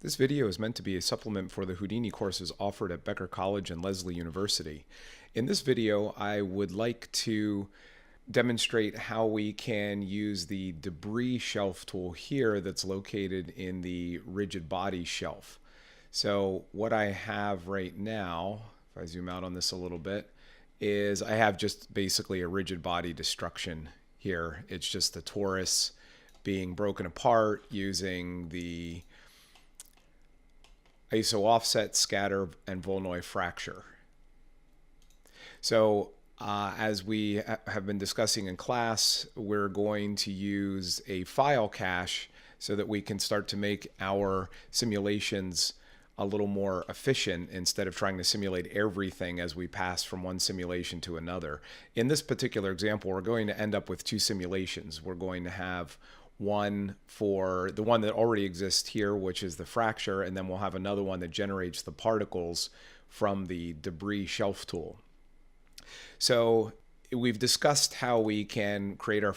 This video is meant to be a supplement for the Houdini courses offered at Becker College and Lesley University. In this video, I would like to demonstrate how we can use the debris shelf tool here that's located in the rigid body shelf. So what I have right now, if I zoom out on this a little bit, is I have just basically a rigid body destruction here. It's just the torus being broken apart using the iso offset, scatter, and Voronoi fracture. So as we have been discussing in class, we're going to use a file cache so that we can start to make our simulations a little more efficient instead of trying to simulate everything as we pass from one simulation to another. In this particular example, we're going to end up with two simulations. We're going to have one for the one that already exists here, which is the fracture, and then we'll have another one that generates the particles from the debris shelf tool. So we've discussed how we can create our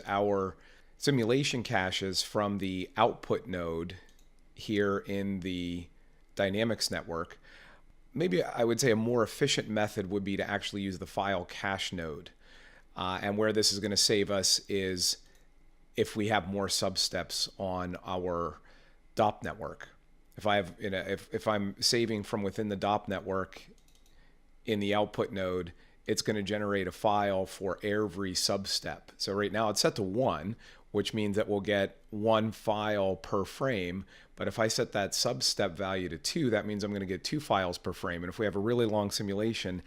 our simulation caches from the output node here in the dynamics network. Maybe I would say a more efficient method would be to actually use the file cache node. And where this is going to save us is if we have more substeps on our DOP network. If I have, if I'm saving from within the DOP network in the output node, it's going to generate a file for every substep. So right now it's set to 1, which means that we'll get 1 file per frame. But if I set that substep value to 2, that means I'm going to get 2 files per frame. And if we have a really long simulation,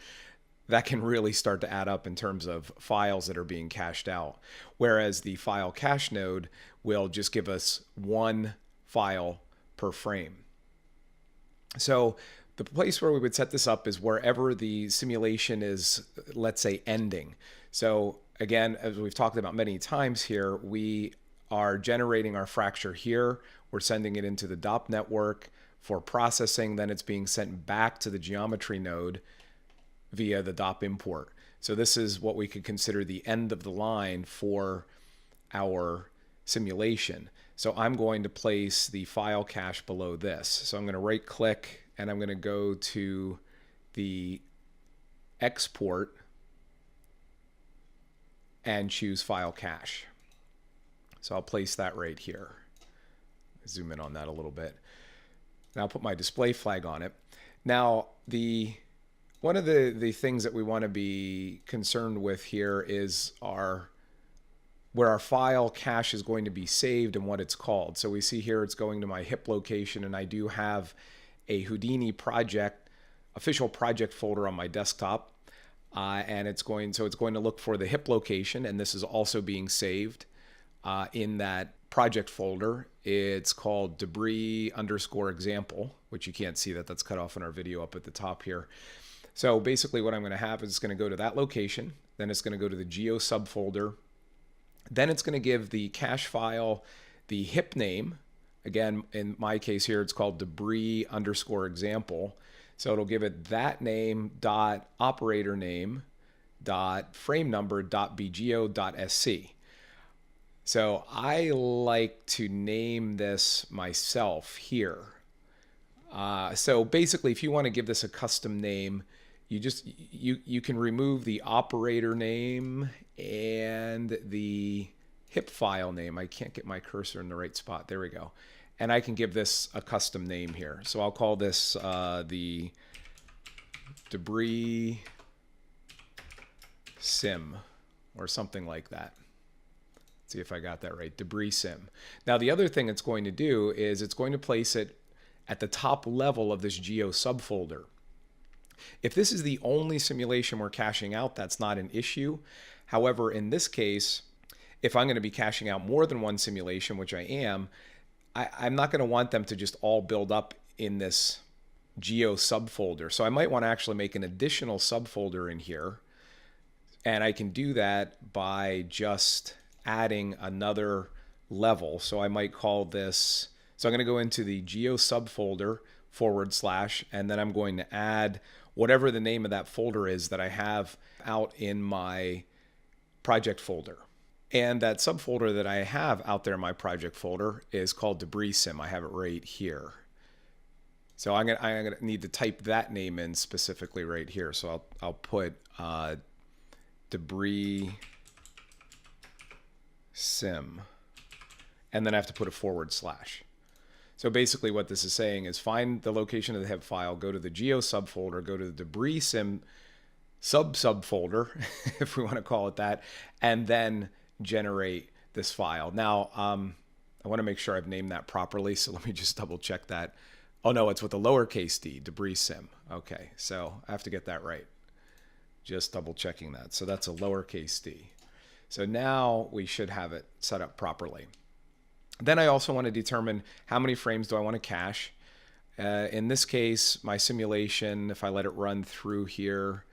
that can really start to add up in terms of files that are being cached out. Whereas the file cache node will just give us 1 file per frame. So the place where we would set this up is wherever the simulation is, let's say, ending. So again, as we've talked about many times here, we are generating our fracture here. We're sending it into the DOP network for processing. Then it's being sent back to the geometry node via the DOP import. So this is what we could consider the end of the line for our simulation. So I'm going to place the file cache below this. So I'm going to right click and I'm going to go to the export and choose file cache. So I'll place that right here. Zoom in on that a little bit. Now I'll put my display flag on it. Now one of the things that we want to be concerned with here is where our file cache is going to be saved and what it's called. So we see here it's going to my HIP location, and I do have a Houdini project, official project folder on my desktop. And it's going to look for the HIP location, and this is also being saved in that project folder. It's called debris_example, which you can't see that's cut off in our video up at the top here. So basically what I'm going to have is it's going to go to that location, then it's going to go to the geo subfolder, then it's going to give the cache file the HIP name. Again, in my case here, it's called debris_example. So it'll give it that name dot operator name dot frame number dot bgeo dot sc. So I like to name this myself here. So basically, if you want to give this a custom name, you can remove the operator name and the HIP file name. I can't get my cursor in the right spot. There we go. And I can give this a custom name here. So I'll call this the debris sim or something like that. Let's see if I got that right. Debris sim. Now the other thing it's going to do is it's going to place it at the top level of this geo subfolder. If this is the only simulation we're caching out, that's not an issue. However, in this case, if I'm going to be caching out more than one simulation, which I am, I'm not going to want them to just all build up in this geo subfolder. So I might want to actually make an additional subfolder in here. And I can do that by just adding another level. So I might call this, so I'm going to go into the geo subfolder / and then I'm going to add whatever the name of that folder is that I have out in my project folder. And that subfolder that I have out there in my project folder is called debris sim. I have it right here. So I'm gonna need to type that name in specifically right here. So I'll put debris sim, and then I have to put a /. So basically what this is saying is find the location of the hip file, go to the geo subfolder, go to the debris sim subfolder, if we want to call it that, and then generate this file. Now, I want to make sure I've named that properly, so let me just double check that. Oh no, it's with a lowercase d, debris sim. Okay, so I have to get that right. Just double checking that. So that's a lowercase d. So now we should have it set up properly. Then I also want to determine how many frames do I want to cache. In this case, my simulation, if I let it run through here,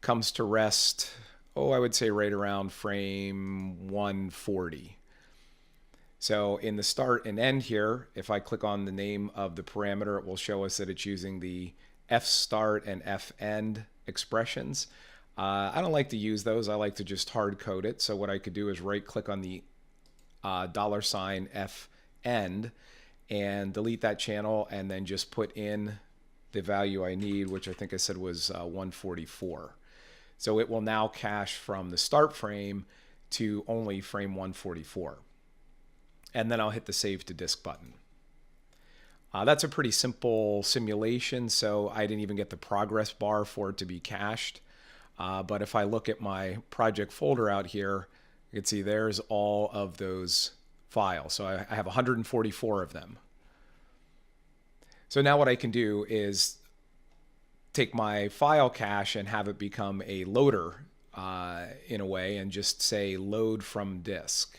comes to rest, I would say right around frame 140. So in the start and end here, if I click on the name of the parameter, it will show us that it's using the fstart and fend expressions. I don't like to use those. I like to just hard code it. So what I could do is right click on the $fend and delete that channel, and then just put in the value I need, which I think I said was 144. So it will now cache from the start frame to only frame 144. And then I'll hit the save to disk button. That's a pretty simple simulation, so I didn't even get the progress bar for it to be cached. But if I look at my project folder out here, you can see there's all of those files. So I have 144 of them. So now what I can do is take my file cache and have it become a loader in a way, and just say load from disk.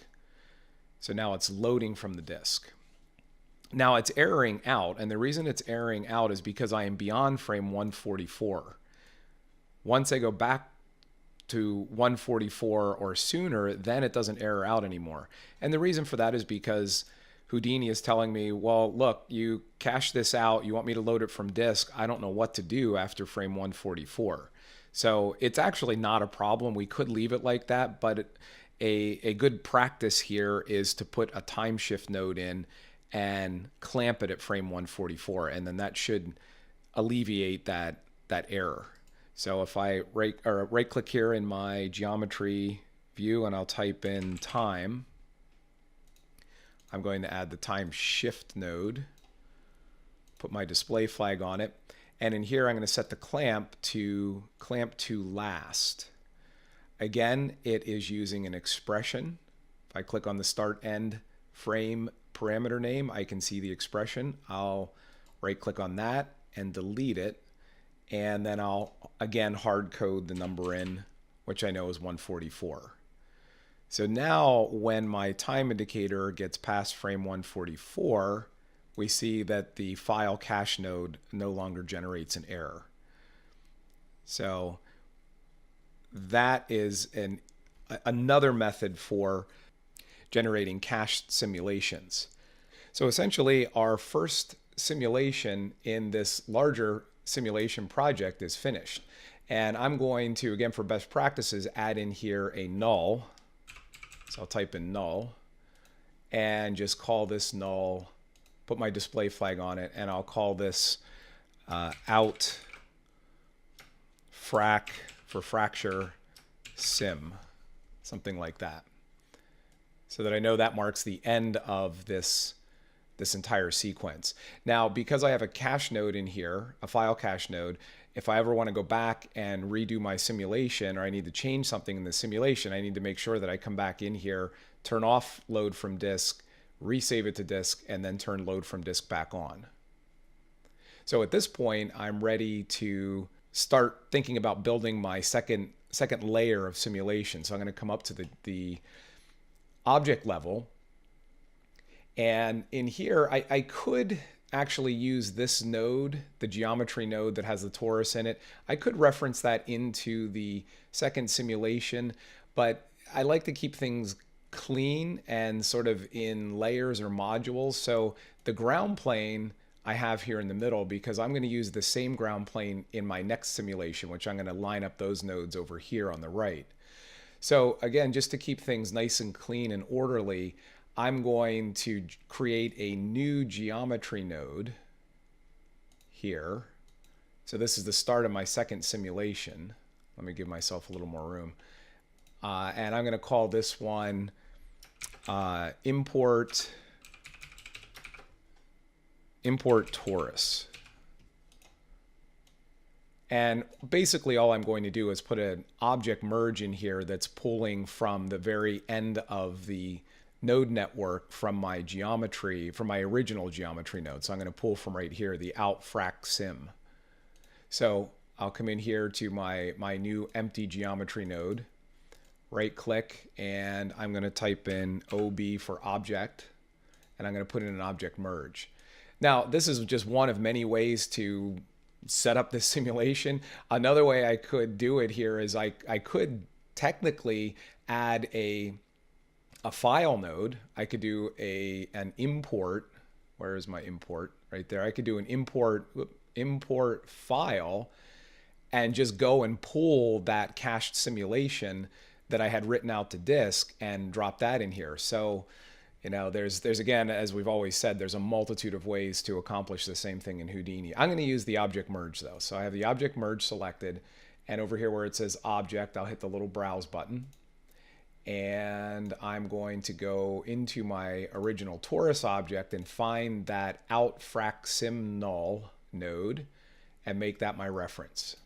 So now it's loading from the disk. Now it's erroring out, and the reason it's erroring out is because I am beyond frame 144. Once I go back to 144 or sooner, then it doesn't error out anymore. And the reason for that is because Houdini is telling me, well, look, you cache this out, you want me to load it from disk, I don't know what to do after frame 144. So it's actually not a problem. We could leave it like that, but a good practice here is to put a time shift node in and clamp it at frame 144, and then that should alleviate that error. So if I right click here in my geometry view and I'll type in time, I'm going to add the time shift node, put my display flag on it, and in here I'm going to set the clamp to last. Again, it is using an expression. If I click on the start end frame parameter name, I can see the expression. I'll right click on that and delete it, and then I'll again hard code the number in, which I know is 144. So now when my time indicator gets past frame 144, we see that the file cache node no longer generates an error. So that is another method for generating cached simulations. So essentially our first simulation in this larger simulation project is finished. And I'm going to, again, for best practices, add in here a null. So I'll type in null and just call this null, put my display flag on it, and I'll call this out frac for fracture sim, something like that. So that I know that marks the end of this entire sequence. Now, because I have a cache node in here, a file cache node, if I ever want to go back and redo my simulation, or I need to change something in the simulation, I need to make sure that I come back in here, turn off load from disk, resave it to disk, and then turn load from disk back on. So at this point, I'm ready to start thinking about building my second layer of simulation. So I'm going to come up to the object level. And in here, I could actually use this node, the geometry node that has the torus in it. I could reference that into the second simulation, but I like to keep things clean and sort of in layers or modules. So the ground plane I have here in the middle, because I'm going to use the same ground plane in my next simulation, which I'm going to line up those nodes over here on the right. So again, just to keep things nice and clean and orderly, I'm going to create a new geometry node here. So this is the start of my second simulation. Let me give myself a little more room. And I'm going to call this one import torus. And basically all I'm going to do is put an object merge in here that's pulling from the very end of the node network from my geometry, from my original geometry node. So I'm going to pull from right here, the out frac sim. So I'll come in here to my new empty geometry node, right click, and I'm going to type in OB for object, and I'm going to put in an object merge. Now, this is just one of many ways to set up this simulation. Another way I could do it here is I could technically add a file node. I could do an import. Where is my import? Right there. I could do an import file and just go and pull that cached simulation that I had written out to disk and drop that in here. So, you know, there's again, as we've always said, there's a multitude of ways to accomplish the same thing in Houdini. I'm going to use the object merge though. So I have the object merge selected, and over here where it says object, I'll hit the little browse button, and I'm going to go into my original torus object and find that out frac sim null node and make that my reference.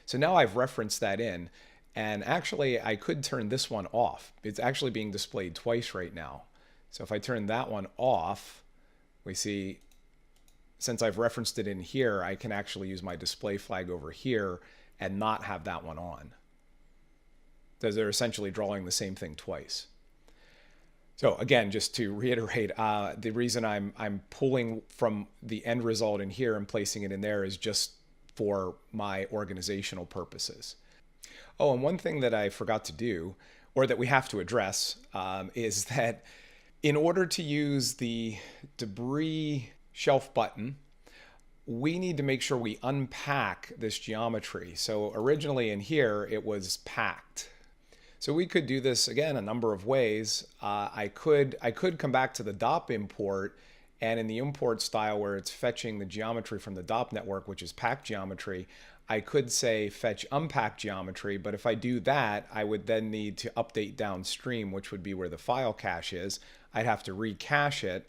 So now I've referenced that in. And actually, I could turn this one off. It's actually being displayed twice right now. So if I turn that one off, we see, since I've referenced it in here, I can actually use my display flag over here and not have that one on. Because they're essentially drawing the same thing twice. So again, just to reiterate, the reason I'm pulling from the end result in here and placing it in there is just for my organizational purposes. Oh, and one thing that I forgot to do, or that we have to address, is that in order to use the debris shelf button, we need to make sure we unpack this geometry. So originally in here, it was packed. So we could do this, again, a number of ways. I could come back to the DOP import, and in the import style where it's fetching the geometry from the DOP network, which is packed geometry, I could say fetch unpacked geometry, but if I do that, I would then need to update downstream, which would be where the file cache is. I'd have to recache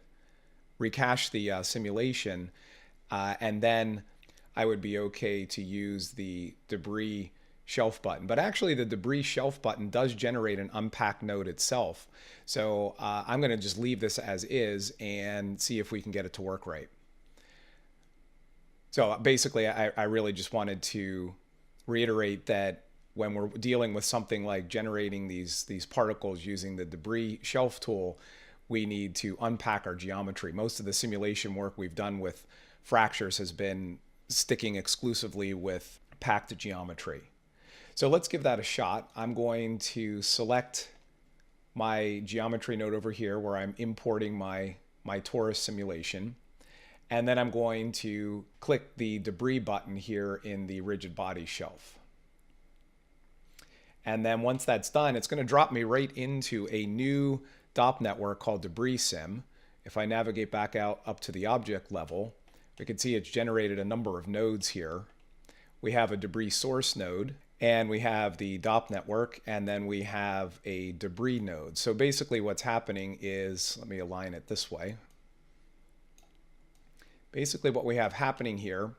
the simulation, and then I would be okay to use the debris shelf button. But actually the debris shelf button does generate an unpack node itself. So I'm going to just leave this as is and see if we can get it to work right. So basically, I really just wanted to reiterate that when we're dealing with something like generating these particles using the debris shelf tool, we need to unpack our geometry. Most of the simulation work we've done with fractures has been sticking exclusively with packed geometry. So let's give that a shot. I'm going to select my geometry node over here where I'm importing my torus simulation. And then I'm going to click the debris button here in the rigid body shelf. And then once that's done, it's going to drop me right into a new DOP network called Debris Sim. If I navigate back out up to the object level, we can see it's generated a number of nodes here. We have a debris source node, and we have the DOP network, and then we have a debris node. So basically what's happening is, let me align it this way. Basically what we have happening here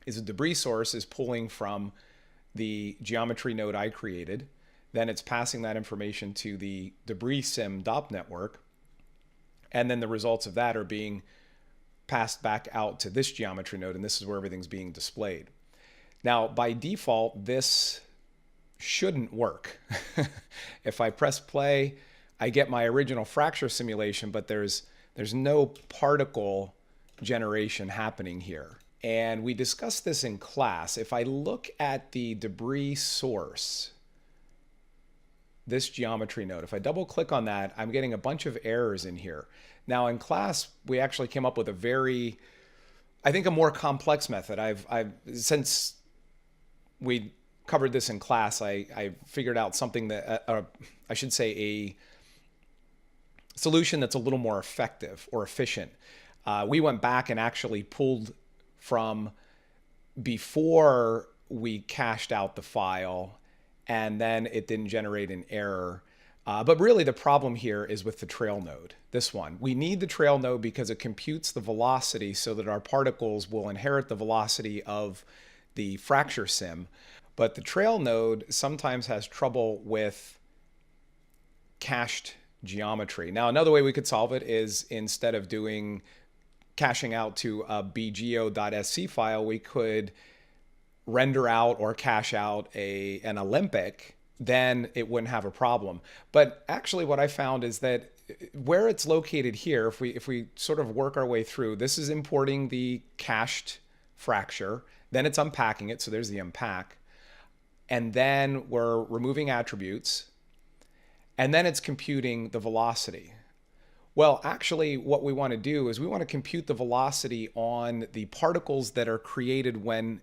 is a debris source is pulling from the geometry node I created. Then it's passing that information to the debris sim DOP network. And then the results of that are being passed back out to this geometry node, and this is where everything's being displayed. Now, by default, this shouldn't work. If I press play, I get my original fracture simulation, but there's no particle generation happening here. And we discussed this in class. If I look at the debris source, this geometry node, if I double click on that, I'm getting a bunch of errors in here. Now in class, we actually came up with a very, I think a more complex method. Since we covered this in class. I figured out something that, I should say, a solution that's a little more effective or efficient. We went back and actually pulled from before we cached out the file, and then it didn't generate an error. But really the problem here is with the trail node, this one. We need the trail node because it computes the velocity so that our particles will inherit the velocity of the fracture sim. But the trail node sometimes has trouble with cached geometry. Now, another way we could solve it is instead of doing caching out to a bgeo.sc file, we could render out or cache out an Olympic, then it wouldn't have a problem. But actually what I found is that where it's located here, if we sort of work our way through, this is importing the cached fracture, then it's unpacking it, so there's the unpack, and then we're removing attributes, and then it's computing the velocity. Well, actually what we want to do is we want to compute the velocity on the particles that are created when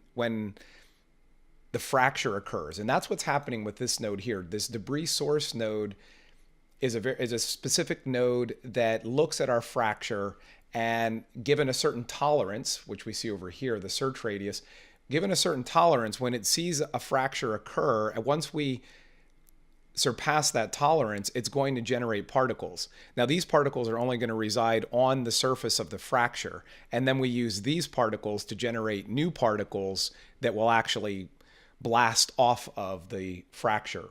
the fracture occurs. And that's what's happening with this node here. This debris source node is a specific node that looks at our fracture, and given a certain tolerance, which we see over here, the search radius, given a certain tolerance, when it sees a fracture occur, and once we surpass that tolerance, it's going to generate particles. Now, these particles are only going to reside on the surface of the fracture, and then we use these particles to generate new particles that will actually blast off of the fracture.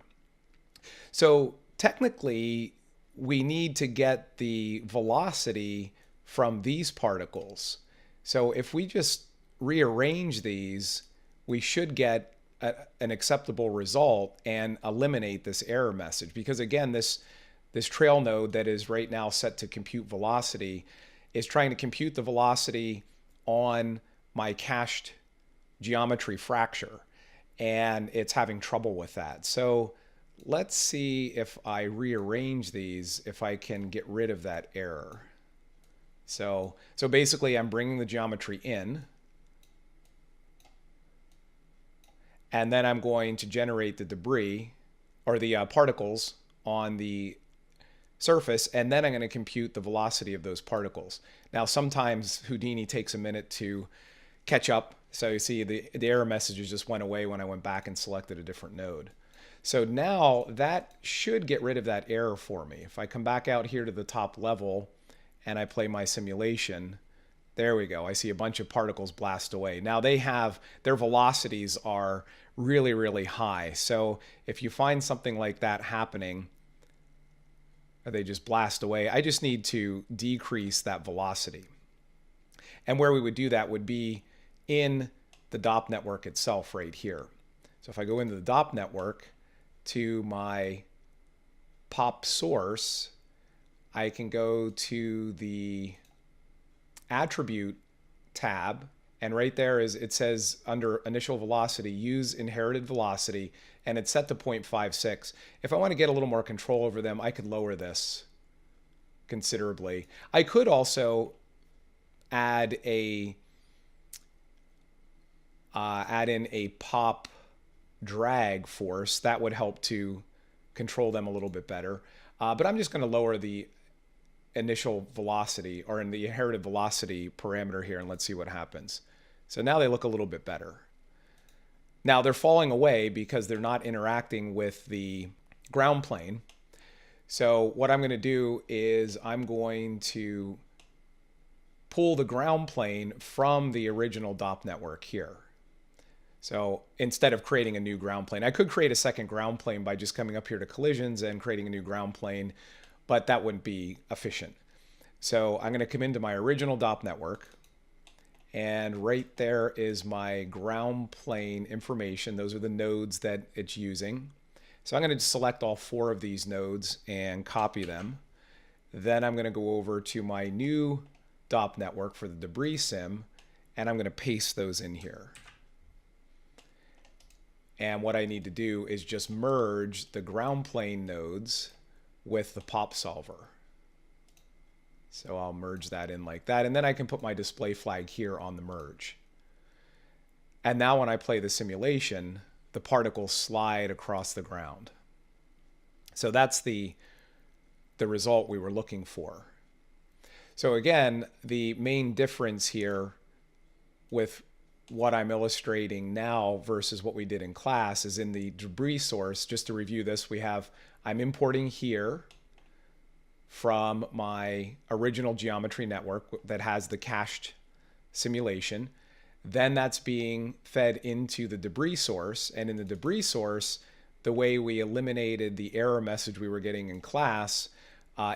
So technically, we need to get the velocity from these particles. So if we just rearrange these, we should get an acceptable result and eliminate this error message. Because again, this trail node that is right now set to compute velocity is trying to compute the velocity on my cached geometry fracture, and it's having trouble with that. So let's see if I rearrange these, if I can get rid of that error. So basically I'm bringing the geometry in, and then I'm going to generate the debris or the particles on the surface, and then I'm going to compute the velocity of those particles. Now, sometimes Houdini takes a minute to catch up. So you see the error messages just went away when I went back and selected a different node. So now that should get rid of that error for me. If I come back out here to the top level and I play my simulation, there we go. I see a bunch of particles blast away. Now their velocities are really, really high. So if you find something like that happening, or they just blast away, I just need to decrease that velocity. And where we would do that would be in the DOP network itself right here. So if I go into the DOP network to my pop source, I can go to the attribute tab, and right there it says under initial velocity, use inherited velocity, and it's set to 0.56. If I want to get a little more control over them, I could lower this considerably. I could also add in a pop drag force. That would help to control them a little bit better. But I'm just going to lower the initial velocity, or in the inherited velocity parameter here, and let's see what happens. So now they look a little bit better. Now they're falling away because they're not interacting with the ground plane. So what I'm going to do is I'm going to pull the ground plane from the original DOP network here. So instead of creating a new ground plane, I could create a second ground plane by just coming up here to collisions and creating a new ground plane, but that wouldn't be efficient. So I'm going to come into my original DOP network, and right there is my ground plane information. Those are the nodes that it's using. So I'm going to select all 4 of these nodes and copy them. Then I'm going to go over to my new DOP network for the debris sim, and I'm going to paste those in here. And what I need to do is just merge the ground plane nodes with the pop solver. So I'll merge that in like that, and then I can put my display flag here on the merge. And now when I play the simulation, the particles slide across the ground. So that's the result we were looking for. So again, the main difference here with what I'm illustrating now versus what we did in class is in the debris source. Just to review this, I'm importing here from my original geometry network that has the cached simulation. Then that's being fed into the debris source. And in the debris source, the way we eliminated the error message we were getting in class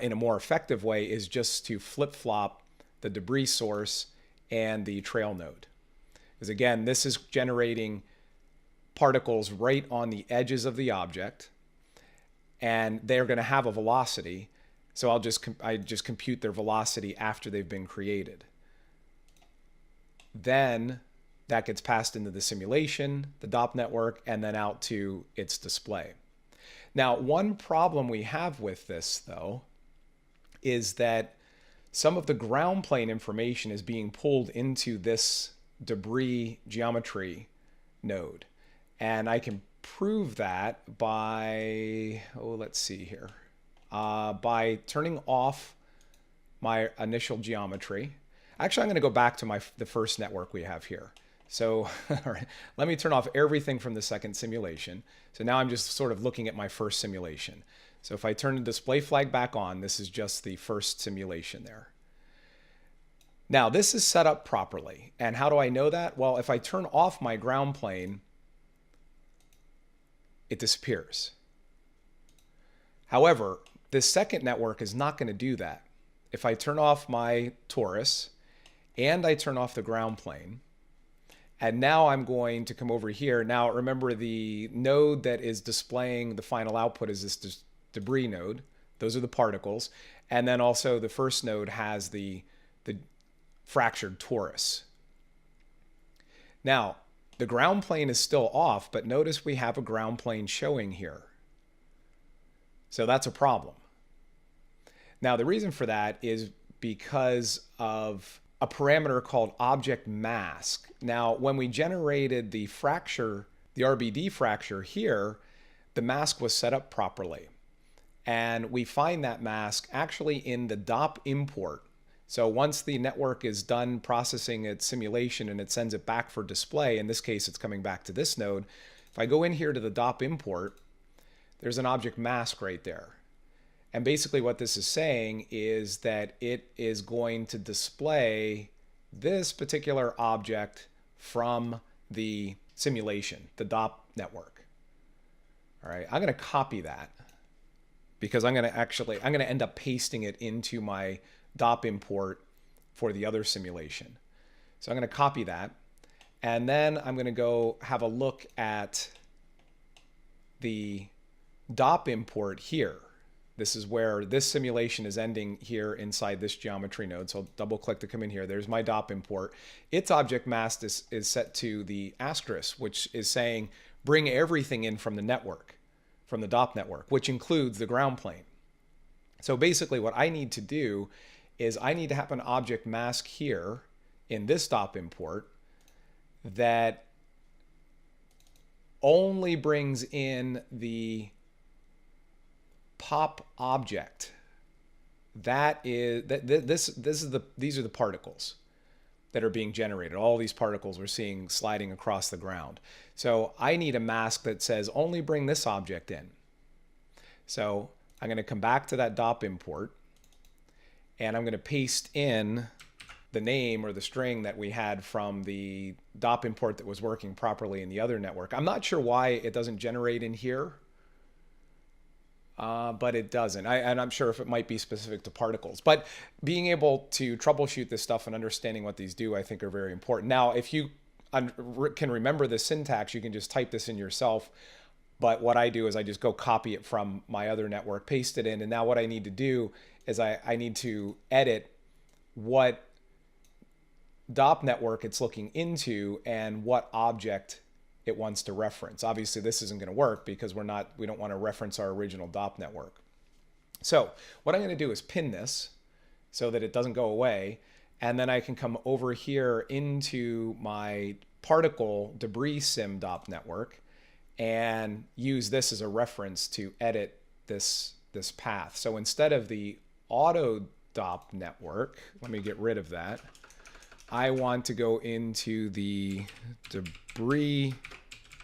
in a more effective way is just to flip-flop the debris source and the trail node. Because again, this is generating particles right on the edges of the object, and they're going to have a velocity. So I just compute their velocity after they've been created. Then that gets passed into the simulation, the DOP network, and then out to its display. Now, one problem we have with this, though, is that some of the ground plane information is being pulled into this debris geometry node. And I can prove that by, let's see here, by turning off my initial geometry. Actually, I'm going to go back to the first network we have here. So all right, let me turn off everything from the second simulation. So now I'm just sort of looking at my first simulation. So if I turn the display flag back on, this is just the first simulation there. Now this is set up properly. And how do I know that? Well, if I turn off my ground plane, it disappears. However, this second network is not going to do that. If I turn off my torus and I turn off the ground plane, and now I'm going to come over here. Now remember, the node that is displaying the final output is this debris node. Those are the particles. And then also the first node has the fractured torus. Now, the ground plane is still off, but notice we have a ground plane showing here. So that's a problem. Now, the reason for that is because of a parameter called object mask. Now, when we generated the fracture, the RBD fracture here, the mask was set up properly. And we find that mask actually in the DOP import. So once the network is done processing its simulation and it sends it back for display, in this case, it's coming back to this node. If I go in here to the DOP import, there's an object mask right there. And basically what this is saying is that it is going to display this particular object from the simulation, the DOP network. All right, I'm going to copy that because I'm going to end up pasting it into my DOP import for the other simulation. So I'm going to copy that, and then I'm going to go have a look at the DOP import here. This is where this simulation is ending here inside this geometry node. So I'll double click to come in here. There's my DOP import. Its object mask is set to the asterisk, which is saying bring everything in from the network, from the DOP network, which includes the ground plane. So basically what I need to do is I need to have an object mask here in this DOP import that only brings in the pop object. These are the particles that are being generated. All these particles we're seeing sliding across the ground. So I need a mask that says only bring this object in. So I'm going to come back to that DOP import, and I'm going to paste in the name or the string that we had from the DOP import that was working properly in the other network. I'm not sure why it doesn't generate in here, but it doesn't. And I'm sure if it might be specific to particles. But being able to troubleshoot this stuff and understanding what these do, I think, are very important. Now, if you can remember the syntax, you can just type this in yourself. But what I do is I just go copy it from my other network, paste it in, and now what I need to do is I need to edit what DOP network it's looking into and what object it wants to reference. Obviously, this isn't going to work because we don't want to reference our original DOP network. So what I'm going to do is pin this so that it doesn't go away, and then I can come over here into my particle debris sim DOP network, and use this as a reference to edit this path. So instead of the auto DOP network, let me get rid of that. I want to go into the debris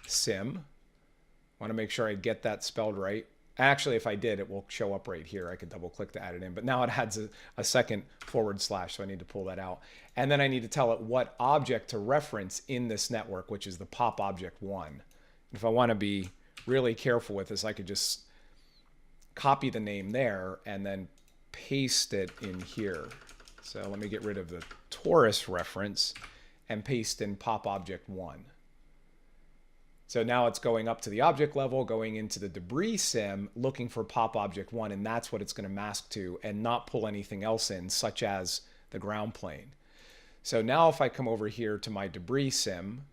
sim. I want to make sure I get that spelled right. Actually, if I did, it will show up right here. I could double click to add it in, but now it adds a second /, so I need to pull that out. And then I need to tell it what object to reference in this network, which is the pop object 1. If I want to be really careful with this, I could just copy the name there and then paste it in here. So let me get rid of the torus reference and paste in pop object 1. So now it's going up to the object level, going into the debris sim, looking for pop object 1, and that's what it's going to mask to and not pull anything else in, such as the ground plane. So now if I come over here to my debris sim,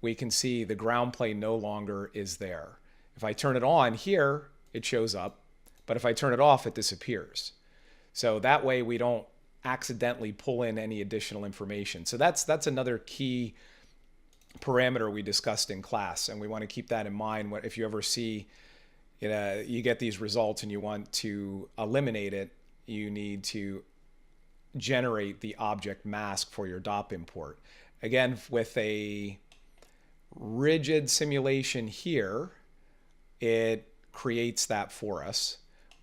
we can see the ground plane no longer is there. If I turn it on here, it shows up, but if I turn it off, it disappears. So that way we don't accidentally pull in any additional information. So that's another key parameter we discussed in class, and we want to keep that in mind. If you ever see you get these results and you want to eliminate it, you need to generate the object mask for your DOP import. Again, with a rigid simulation here, it creates that for us,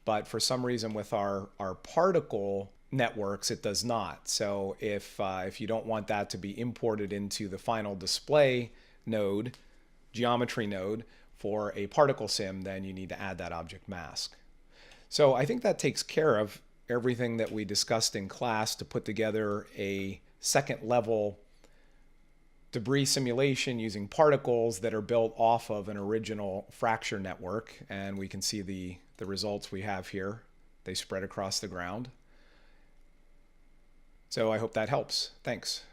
but for some reason with our particle networks, it does not. So if you don't want that to be imported into the final display node, geometry node for a particle sim, then you need to add that object mask. So I think that takes care of everything that we discussed in class to put together a second level debris simulation using particles that are built off of an original fracture network. And we can see the results we have here. They spread across the ground. So I hope that helps. Thanks.